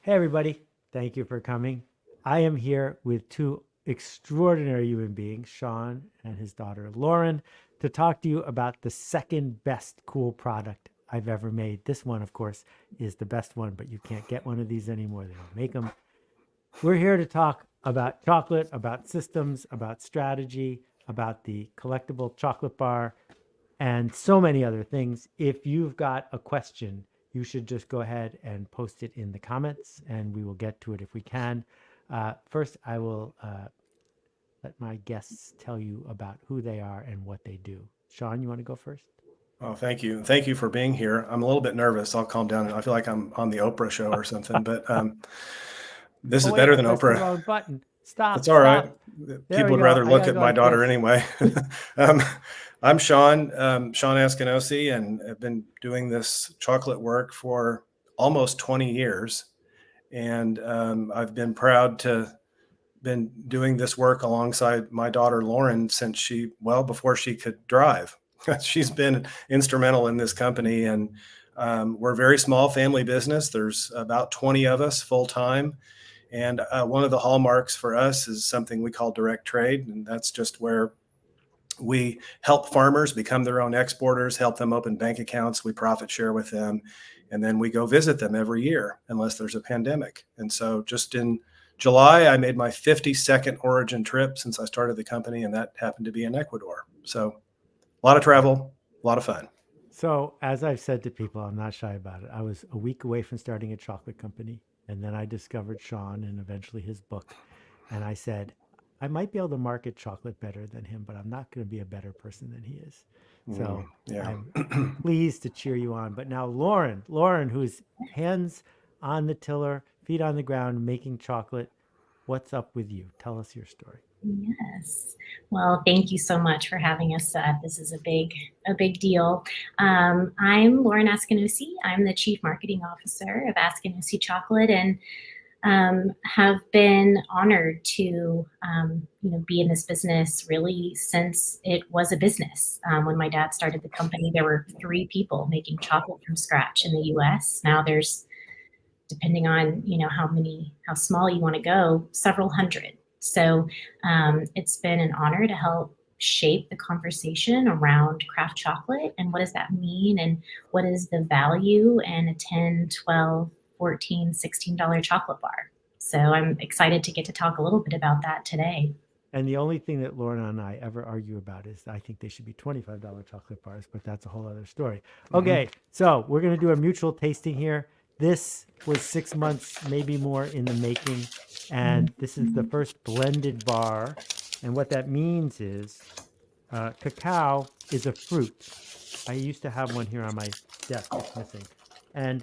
Hey, everybody. Thank you for coming. I am here with two extraordinary human beings, Shawn and his daughter, Lawren, to talk to you about the second best cool product I've ever made. This one, of course, is the best one, but you can't get one of these anymore. They don't make them. We're here to talk about chocolate, about systems, about strategy, about the collectible chocolate bar, and so many other things. If you've got a question, you should just go ahead and post it in the comments, and we will get to it if we can. First, I will let my guests tell you about who they are and what they do. Shawn, you want to go first? Oh, thank you. Thank you for being here. I'm a little bit nervous. I'll calm down. I feel like I'm on the Oprah show or something, but this Oh, is wait, better I than pressed the Oprah. wrong button. That's Stop, all right. stop. There People we would go. rather I got look to at go my like daughter this. anyway. um, I'm Shawn, Shawn Askinosi, and I've been doing this chocolate work for almost 20 years. And I've been proud to been doing this work alongside my daughter Lawren since before she could drive. She's been instrumental in this company, and we're a very small family business. There's about 20 of us full time, and one of the hallmarks for us is something we call direct trade, and that's just where we help farmers become their own exporters, help them open bank accounts. We profit share with them, and then we go visit them every year unless there's a pandemic. And so just in July, I made my 52nd origin trip since I started the company, and that happened to be in Ecuador. So a lot of travel, a lot of fun. So, as I've said to people, I'm not shy about it. I was a week away from starting a chocolate company, and then I discovered Shawn and eventually his book. And I said, I might be able to market chocolate better than him, but I'm not going to be a better person than he is. So, Yeah. I'm pleased to cheer you on. But now, Lawren, who's hands on the tiller, feet on the ground, making chocolate, what's up with you? Tell us your story. Yes. Well, thank you so much for having us, Seth. This is a big deal. I'm Lawren Askinosi. I'm the Chief Marketing Officer of Askinosi Chocolate, and have been honored to be in this business really since it was a business. When my dad started the company, there were 3 people making chocolate from scratch in the U.S. Now there's, depending on how small you want to go, several hundred. So it's been an honor to help shape the conversation around craft chocolate and what does that mean and what is the value in a 10, 12, 14, $16 chocolate bar. So I'm excited to get to talk a little bit about that today. And the only thing that Lorna and I ever argue about is I think they should be $25 chocolate bars, but that's a whole other story. Okay, so we're going to do a mutual tasting here. This was 6 months, maybe more in the making. And this is the first blended bar. And what that means is cacao is a fruit. I used to have one here on my desk. It's missing. And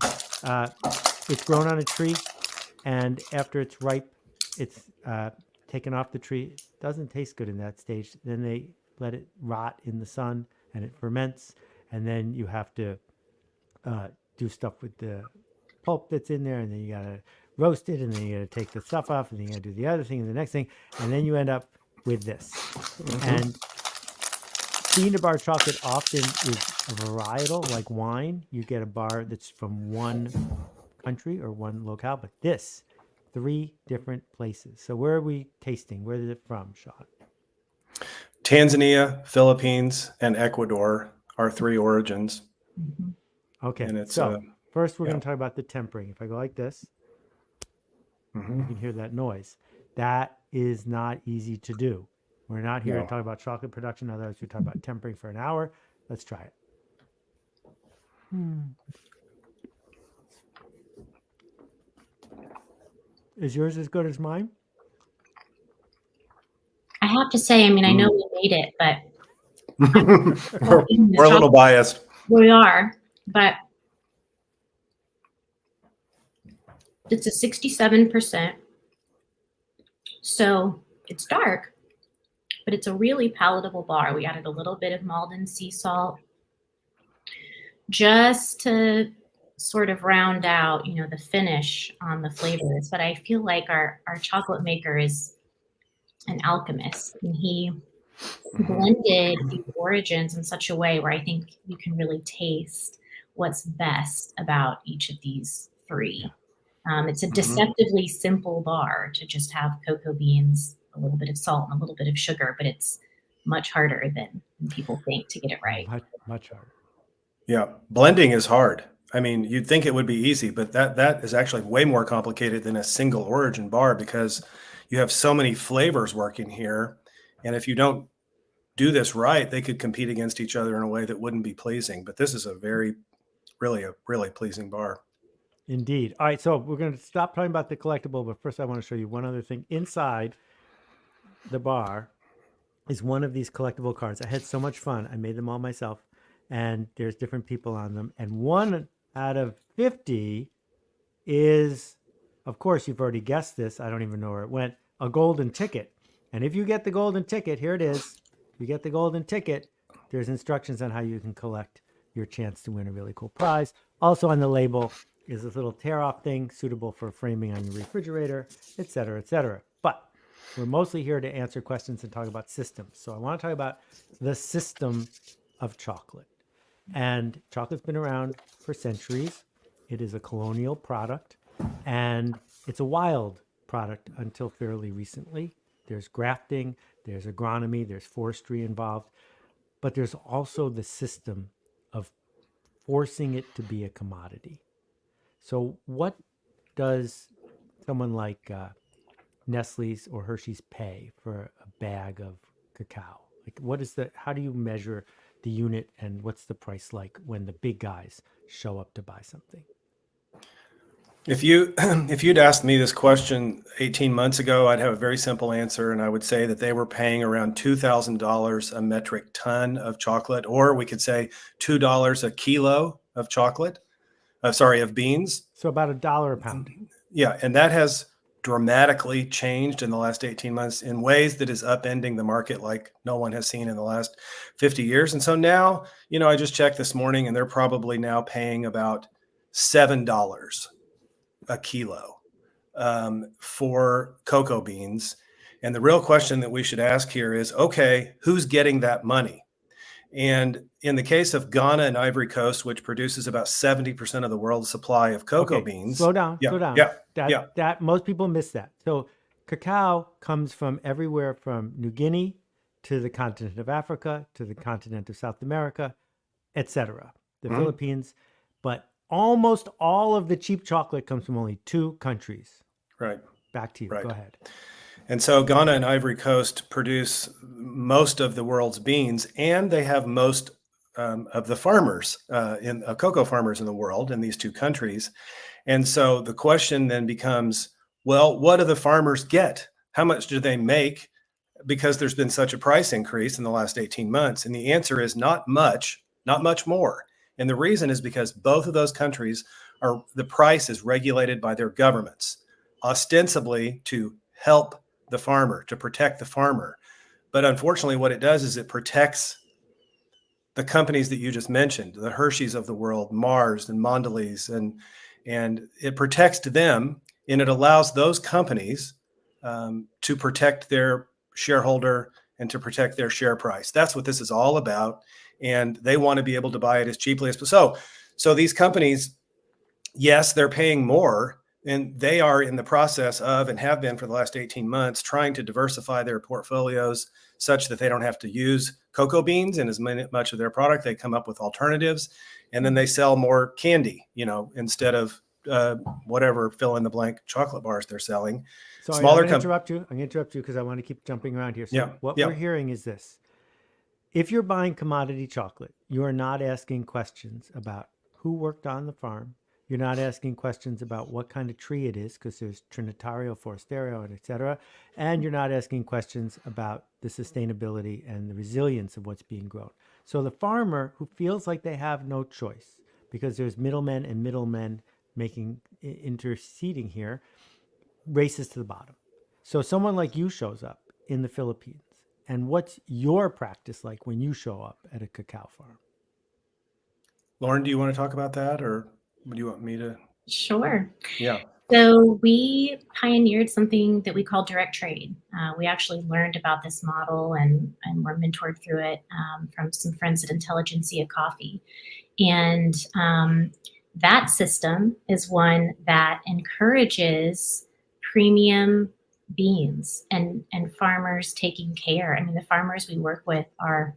it's grown on a tree. And after it's ripe, it's taken off the tree. It doesn't taste good in that stage. Then they let it rot in the sun and it ferments. And then you have to do stuff with the pulp that's in there. And then you got to roast it. And then you got to take the stuff off. And then you got to do the other thing and the next thing. And then you end up with this. And bean bar chocolate often is a varietal, like wine. You get a bar that's from one country or one locale, but this, 3 different places. So where are we tasting? Where is it from, Shawn? Tanzania, Philippines, and Ecuador are 3 origins. Mhm. Okay, And it's so first we're yeah. going to talk about the tempering. If I go like this, you Mhm. can hear that noise. That is not easy to do. We're not here to No. talk about chocolate production. Otherwise, we talk about tempering for an hour. Let's try it. Is yours as good as mine? I have to say, I mean, I know we made it, but We're a little biased. we are, but it's a 67%. So it's dark, but it's a really palatable bar. We added a little bit of Malden sea salt just to sort of round out, the finish on the flavors. But I feel like our chocolate maker is an alchemist, and he blended the origins in such a way where I think you can really taste what's best about each of these 3. It's a Mhm. deceptively simple bar to just have cocoa beans, a little bit of salt, and a little bit of sugar, but it's much harder than people think to get it right. Much harder. Yeah, blending is hard. I mean, you'd think it would be easy, but that is actually way more complicated than a single origin bar because you have so many flavors working here. And if you don't do this right, they could compete against each other in a way that wouldn't be pleasing. But this is a really pleasing bar. Indeed. All right, so we're going to stop talking about the collectible, but first I want to show you one other thing. Inside the bar is one of these collectible cards. I had so much fun. I made them all myself, and there's different people on them. And 1 out of 50 is, of course, you've already guessed this. I don't even know where it went. A golden ticket. And if you get the golden ticket, here it is. You get the golden ticket. There's instructions on how you can collect your chance to win a really cool prize. Also on the label is this little tear-off thing suitable for framing on your refrigerator, et cetera, et cetera. But we're mostly here to answer questions and talk about systems. So I want to talk about the system of chocolate. And chocolate's been around for centuries. It is a colonial product, and it's a wild product until fairly recently. There's grafting, there's agronomy, there's forestry involved, but there's also the system of forcing it to be a commodity. So what does someone like Nestle's or Hershey's pay for a bag of cacao? Like, how do you measure the unit, and what's the price like when the big guys show up to buy something? If you'd asked me this question 18 months ago, I'd have a very simple answer, and I would say that they were paying around $2,000 a metric ton of chocolate, or we could say $2 a kilo of chocolate. Of beans. So about $1 a pound. Yeah, and that has dramatically changed in the last 18 months in ways that is upending the market like no one has seen in the last 50 years. And so now, I just checked this morning, and they're probably now paying about $7 a kilo for cocoa beans. And the real question that we should ask here is, okay, who's getting that money? And in the case of Ghana and Ivory Coast, which produces about 70% of the world's supply of cocoa beans. Slow down. Yeah. That most people miss that. So cacao comes from everywhere from New Guinea to the continent of Africa, to the continent of South America, etc. The Philippines. But almost all of the cheap chocolate comes from only 2 countries. Right. Back to you. Right. Go ahead. And so Ghana and Ivory Coast produce most of the world's beans, and they have most of the farmers, cocoa farmers in the world in these 2 countries. And so the question then becomes, well, what do the farmers get? How much do they make? Because there's been such a price increase in the last 18 months. And the answer is not much more. And the reason is because both of those countries the price is regulated by their governments, ostensibly to help the farmer, to protect the farmer. But unfortunately, what it does is it protects the companies that you just mentioned, the Hershey's of the world, Mars and Mondelez, and it protects them, and it allows those companies to protect their shareholder and to protect their share price. That's what this is all about. And they want to be able to buy it as cheaply as possible. So these companies, yes, they're paying more, and they are in the process of, and have been for the last 18 months, trying to diversify their portfolios such that they don't have to use cocoa beans in as much of their product. They come up with alternatives, and then they sell more candy, instead of whatever fill in the blank chocolate bars they're selling. Sorry, I'm going to interrupt you. I'm going to interrupt you because I want to keep jumping around here. So we're hearing is this. If you're buying commodity chocolate, you are not asking questions about who worked on the farm. You're not asking questions about what kind of tree it is, because there's Trinitario, Forastero, and et cetera. And you're not asking questions about the sustainability and the resilience of what's being grown. So the farmer who feels like they have no choice because there's middlemen interceding here, races to the bottom. So someone like you shows up in the Philippines. And what's your practice like when you show up at a cacao farm? Lawren, do you want to talk about that, or do you want me to? Sure. Yeah. So we pioneered something that we call direct trade. We actually learned about this model and were mentored through it from some friends at Intelligentsia Coffee. And that system is one that encourages premium beans and farmers taking care. I mean, the farmers we work with are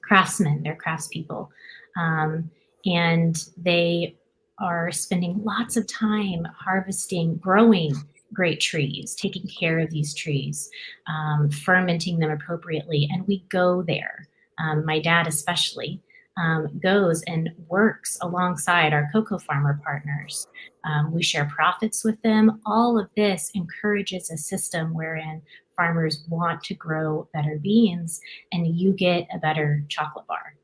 craftsmen, they're craftspeople. Um, and they are spending lots of time harvesting, growing great trees, taking care of these trees, fermenting them appropriately. And we go there. My dad, especially, goes and works alongside our cocoa farmer partners. We share profits with them. All of this encourages a system wherein farmers want to grow better beans and you get a better chocolate bar.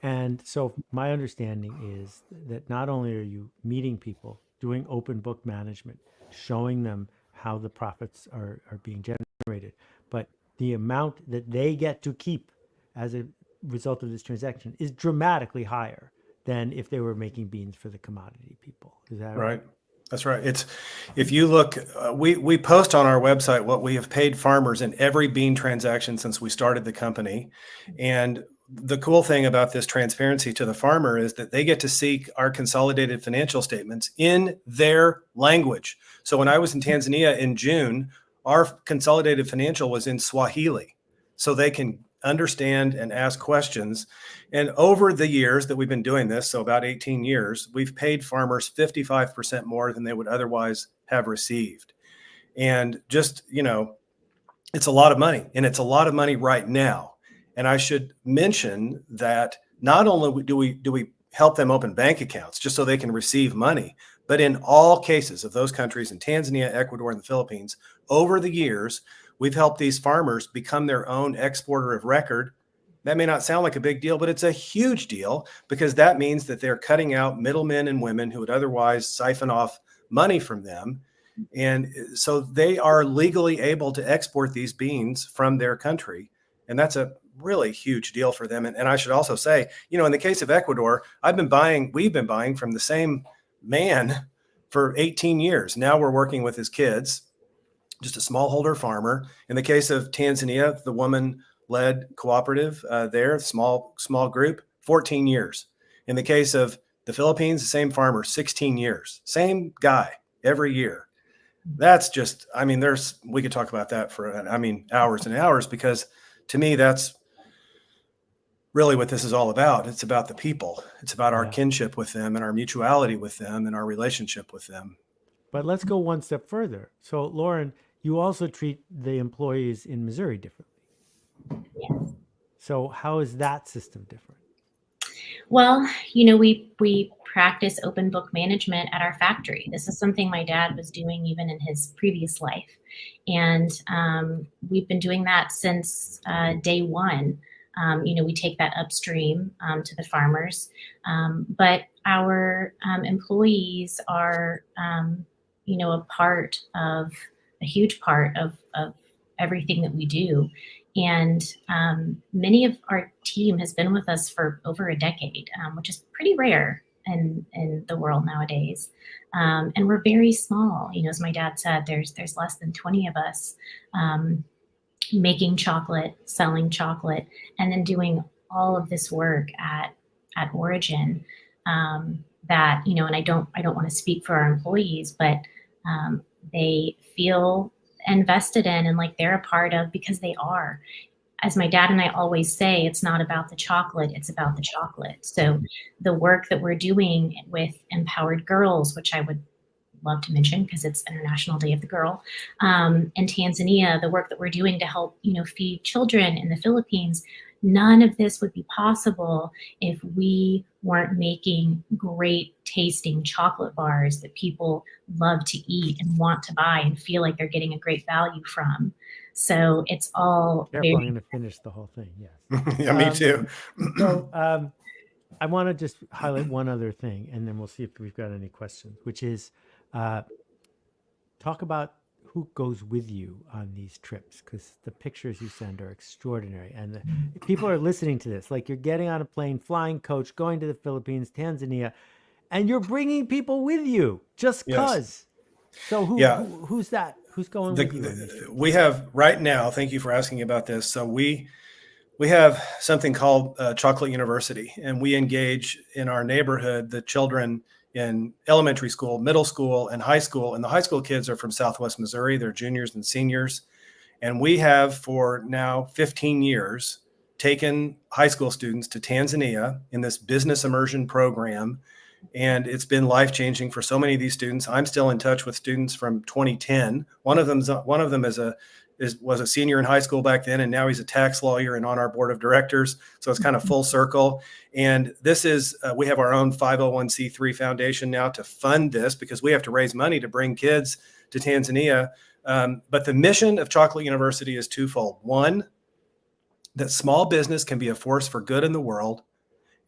And so my understanding is that not only are you meeting people, doing open book management, showing them how the profits are being generated, but the amount that they get to keep as a result of this transaction is dramatically higher than if they were making beans for the commodity people. Is that right? Right. That's right. It's if you look, we post on our website what we have paid farmers in every bean transaction since we started the company, and the cool thing about this transparency to the farmer is that they get to see our consolidated financial statements in their language. So when I was in Tanzania in June, our consolidated financial was in Swahili, so they can understand and ask questions. And over the years that we've been doing this, so about 18 years, we've paid farmers 55% more than they would otherwise have received. And just, it's a lot of money, and it's a lot of money right now. And I should mention that not only do we help them open bank accounts just so they can receive money, but in all cases of those countries, in Tanzania, Ecuador, and the Philippines, over the years, we've helped these farmers become their own exporter of record. That may not sound like a big deal, but it's a huge deal because that means that they're cutting out middlemen and women who would otherwise siphon off money from them. And so they are legally able to export these beans from their country. And that's a really huge deal for them. And I should also say, in the case of Ecuador, we've been buying from the same man for 18 years. Now we're working with his kids, just a smallholder farmer. In the case of Tanzania, the woman-led cooperative there, small group, 14 years. In the case of the Philippines, the same farmer, 16 years. Same guy every year. That's just, we could talk about that for, hours and hours, because to me, that's really what this is all about. It's about the people. It's about our kinship with them and our mutuality with them and our relationship with them. But let's go one step further. So, Lawren, you also treat the employees in Missouri differently. Yes. So how is that system different? Well, we practice open book management at our factory. This is something my dad was doing even in his previous life. And we've been doing that since day one. We take that upstream to the farmers. But our employees are, a huge part of everything that we do. And many of our team has been with us for over a decade, which is pretty rare in the world nowadays. And we're very small. As my dad said, there's less than 20 of us making chocolate, selling chocolate, and then doing all of this work at Origin. That and I don't want to speak for our employees, but they feel invested in and like they're a part of, because they are. As my dad and I always say, it's not about the chocolate, it's about the chocolate. So the work that we're doing with Empowered Girls, which I would love to mention because it's International Day of the Girl, in Tanzania, the work that we're doing to help, feed children in the Philippines, none of this would be possible if we weren't making great tasting chocolate bars that people love to eat and want to buy and feel like they're getting a great value from. So it's all Careful, I'm going to finish the whole thing. Yes. Yeah, me too. So I want to just highlight one other thing, and then we'll see if we've got any questions, which is talk about who goes with you on these trips, because the pictures you send are extraordinary. And people are listening to this, like you're getting on a plane, flying coach, going to the Philippines, Tanzania, and you're bringing people with you just because. Yes. So who's that? Who's going with you? We have right now, thank you for asking about this. So we We have something called Chocolate University, and we engage in our neighborhood the children in elementary school, middle school, and high school. And the high school kids are from Southwest Missouri. They're juniors and seniors. And we have for now 15 years taken high school students to Tanzania in this business immersion program. And it's been life-changing for so many of these students. I'm still in touch with students from 2010. One of them was a senior in high school back then, and now he's a tax lawyer and on our board of directors. So it's kind of full circle. And this is, we have our own 501c3 foundation now to fund this because we have to raise money to bring kids to Tanzania. But the mission of Chocolate University is twofold. One, that small business can be a force for good in the world.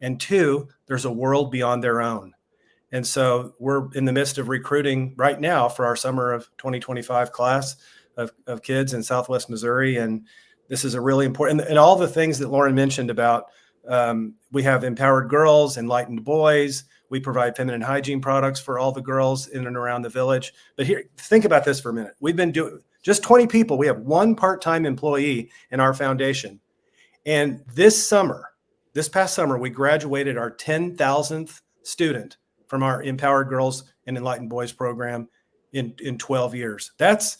And two, there's a world beyond their own. And so we're in the midst of recruiting right now for our summer of 2025 class of kids in Southwest Missouri. And this is a really important, and all the things that Lawren mentioned about, we have empowered girls, enlightened boys. We provide feminine hygiene products for all the girls in and around the village. But here, think about this for a minute. We've been doing just 20 people. We have one part-time employee in our foundation. And this past summer, we graduated our 10,000th student from our Empowered Girls and Enlightened Boys program in 12 years. That's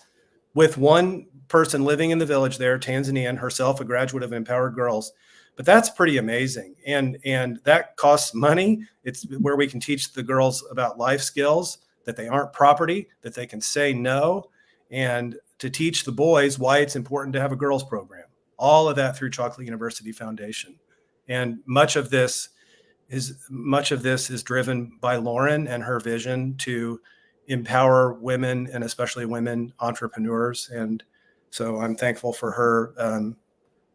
with one person living in the village there, Tanzanian, herself a graduate of Empowered Girls. But that's pretty amazing. And that costs money. It's where we can teach the girls about life skills, that they aren't property, that they can say no, and to teach the boys why it's important to have a girls program. All of that through Chocolate University Foundation. And much of this is driven by Lawren and her vision to empower women, and especially women entrepreneurs. And so I'm thankful for her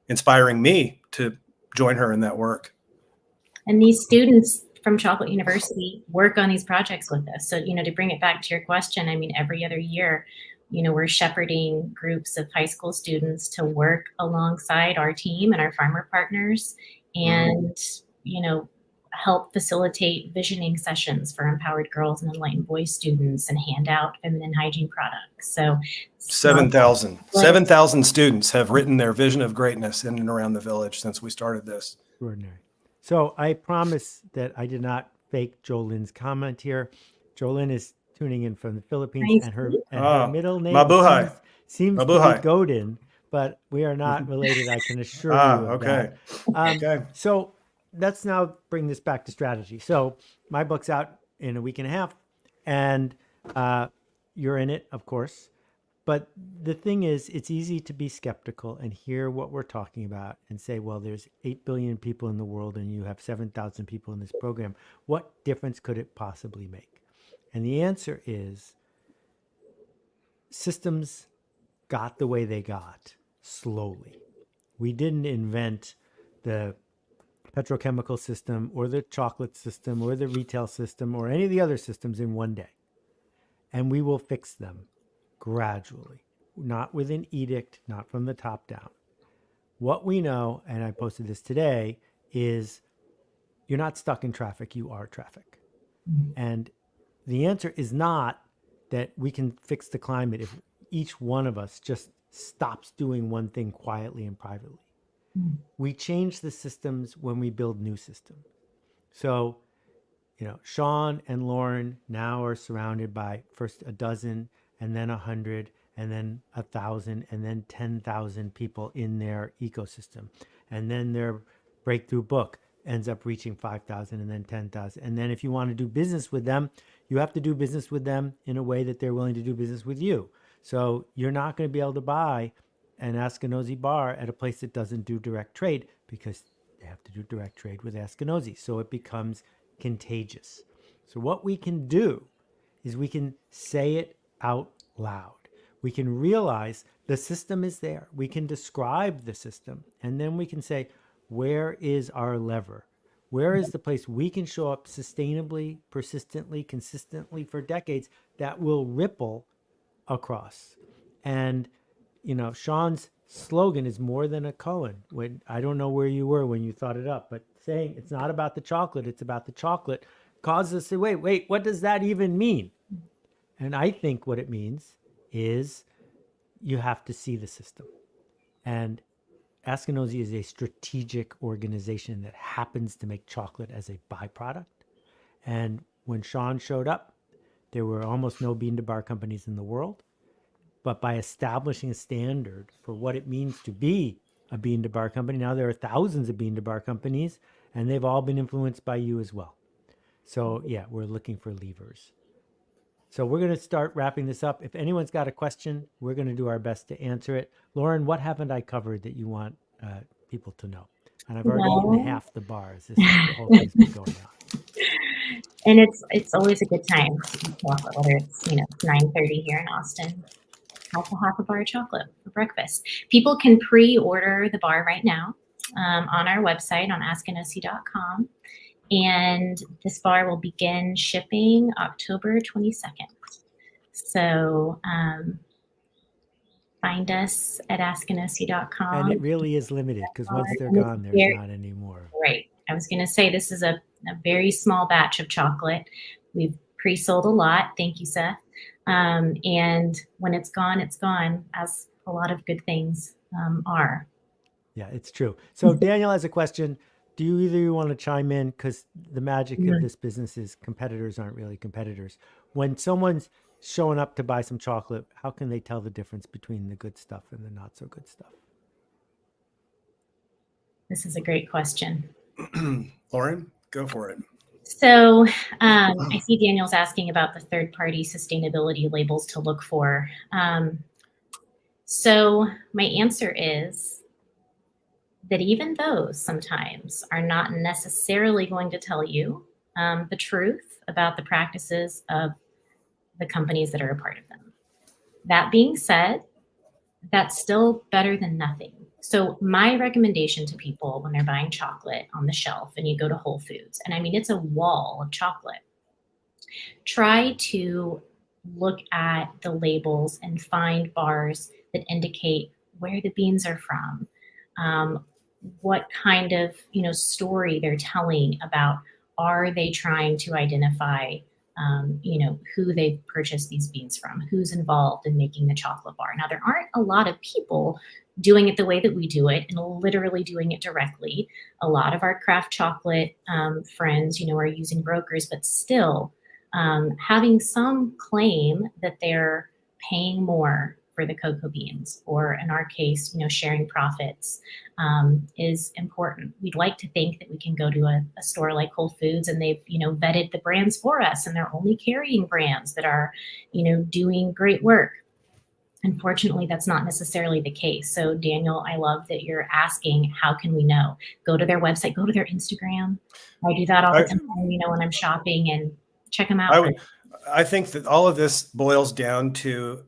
inspiring me to join her in that work. And these students from Chocolate University work on these projects with us. So, to bring it back to your question, I mean, every other year, we're shepherding groups of high school students to work alongside our team and our farmer partners and, help facilitate visioning sessions for empowered girls and enlightened boys students and hand out feminine hygiene products. So 7,000 students have written their vision of greatness in and around the village since we started this. Extraordinary. So I promise that I did not fake Jolene's comment here. Jolene is tuning in from the Philippines, and her middle name seems to be Godin, but we are not related, I can assure you of that. Okay. So let's now bring this back to strategy. So my book's out in a week and a half, and you're in it, of course. But the thing is, it's easy to be skeptical and hear what we're talking about and say, well, there's 8 billion people in the world and you have 7,000 people in this program. What difference could it possibly make? And the answer is systems got the way they got slowly. We didn't invent the petrochemical system or the chocolate system or the retail system or any of the other systems in one day. And we will fix them gradually, not with an edict, not from the top down. What we know, and I posted this today, is you're not stuck in traffic, you are traffic. And the answer is not that we can fix the climate if each one of us just stops doing one thing quietly and privately. We change the systems when we build new systems. So, Shawn and Lawren now are surrounded by first a dozen, and then 100, and then 1,000, and then 10,000 people in their ecosystem. And then their breakthrough book ends up reaching 5,000 and then 10,000. And then if you want to do business with them, you have to do business with them in a way that they're willing to do business with you. So you're not going to be able to buy an Askinosie bar at a place that doesn't do direct trade because they have to do direct trade with Askinosie. So it becomes contagious. So what we can do is we can say it out loud. We can realize the system is there. We can describe the system, and then we can say, where is our lever? Where is the place we can show up sustainably, persistently, consistently for decades that will ripple across? And Shawn's slogan is more than a koan. I don't know where you were when you thought it up, but saying it's not about the chocolate, it's about the chocolate causes us to say, wait, what does that even mean? And I think what it means is you have to see the system. And Askinosie is a strategic organization that happens to make chocolate as a byproduct. And when Shawn showed up, there were almost no bean to bar companies in the world. But by establishing a standard for what it means to be a bean to bar company, now there are thousands of bean to bar companies, and they've all been influenced by you as well. So yeah, we're looking for levers. So we're going to start wrapping this up. If anyone's got a question, we're going to do our best to answer it. Lawren, what haven't I covered that you want people to know? And I've already eaten half the bars. This is, the whole thing's been going on. And it's always a good time to eat chocolate, whether it's 9:30 here in Austin. Half a bar of chocolate for breakfast. People can pre-order the bar right now on our website on askinosie.com. And this bar will begin shipping October 22nd. So find us at askinosie.com. And it really is limited because once they're gone, there's not any more. Right. I was going to say this is a very small batch of chocolate. We've pre-sold a lot. Thank you, Seth. And when it's gone, as a lot of good things are. Yeah, it's true. So Daniel has a question. Do you either want to chime in? Because the magic of this business is competitors aren't really competitors. When someone's showing up to buy some chocolate, how can they tell the difference between the good stuff and the not so good stuff? This is a great question. Lawren, go for it. So I see Daniel's asking about the third-party sustainability labels to look for. So my answer is that even those sometimes are not necessarily going to tell you the truth about the practices of the companies that are a part of them. That being said, that's still better than nothing. So my recommendation to people when they're buying chocolate on the shelf and you go to Whole Foods, and I mean, it's a wall of chocolate, try to look at the labels and find bars that indicate where the beans are from, what kind of story they're telling about, are they trying to identify who they purchased these beans from, who's involved in making the chocolate bar. Now, there aren't a lot of people doing it the way that we do it and literally doing it directly. A lot of our craft chocolate friends, are using brokers, but still having some claim that they're paying more for the cocoa beans, or in our case, sharing profits is important. We'd like to think that we can go to a store like Whole Foods and they've, vetted the brands for us and they're only carrying brands that are, doing great work. Unfortunately, that's not necessarily the case. So Daniel, I love that you're asking, how can we know? Go to their website, go to their Instagram. I do that all the time, when I'm shopping, and check them out. I think that all of this boils down to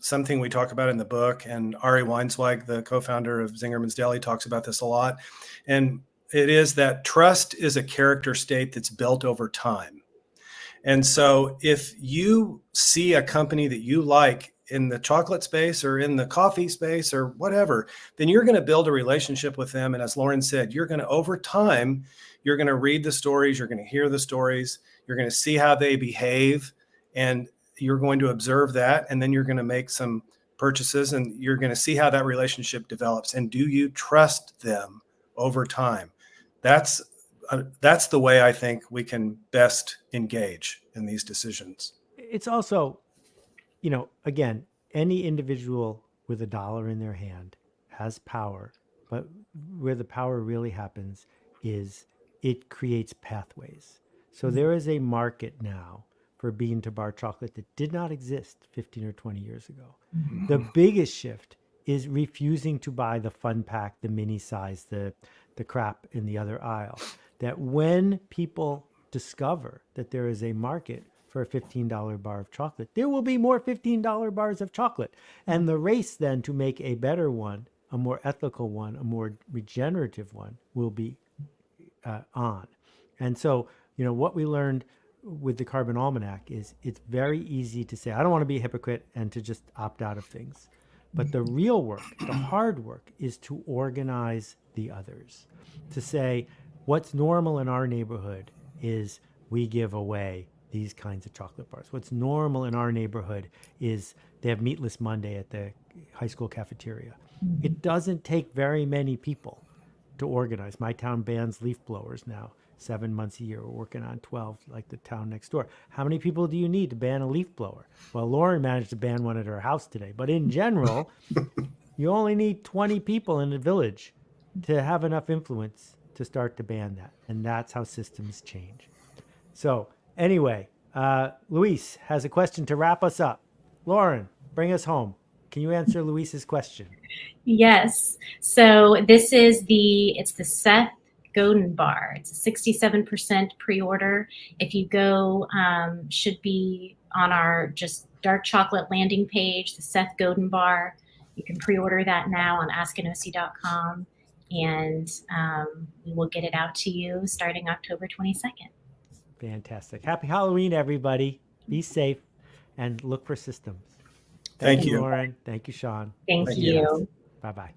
something we talk about in the book, and Ari Weinzweig, the co-founder of Zingerman's Deli, talks about this a lot. And it is that trust is a character state that's built over time. And so if you see a company that you like in the chocolate space or in the coffee space or whatever, then you're going to build a relationship with them. And as Lawren said, you're going to, over time, you're going to read the stories, you're going to hear the stories, you're going to see how they behave, and you're going to observe that. And then you're going to make some purchases and you're going to see how that relationship develops. And do you trust them over time? That's the way I think we can best engage in these decisions. It's also, again, any individual with $1 in their hand has power, but where the power really happens is it creates pathways. So there is a market now for bean to bar chocolate that did not exist 15 or 20 years ago. Mm-hmm. The biggest shift is refusing to buy the fun pack, the mini size, the crap in the other aisle. That when people discover that there is a market for a $15 bar of chocolate, there will be more $15 bars of chocolate. And the race then to make a better one, a more ethical one, a more regenerative one will be on. And so, what we learned with the Carbon Almanac is it's very easy to say, I don't want to be a hypocrite and to just opt out of things. But the real work, the hard work, is to organize the others. To say, what's normal in our neighborhood is we give away these kinds of chocolate bars. What's normal in our neighborhood is they have Meatless Monday at the high school cafeteria. It doesn't take very many people to organize. My town bans leaf blowers now 7 months a year. We're working on 12, like the town next door. How many people do you need to ban a leaf blower? Well, Lawren managed to ban one at her house today. But in general, you only need 20 people in the village to have enough influence to start to ban that. And that's how systems change. So anyway, Luis has a question to wrap us up. Lawren, bring us home. Can you answer Luis's question? Yes. So this is it's the Seth Godin bar. It's a 67% pre-order. If you go, should be on our just dark chocolate landing page, the Seth Godin bar. You can pre-order that now on askanosi.com, and we will get it out to you starting October 22nd. Fantastic. Happy Halloween, everybody. Be safe and look for systems. Thank you. Lawren. Thank you, Shawn. Thank Thank you. Bye-bye.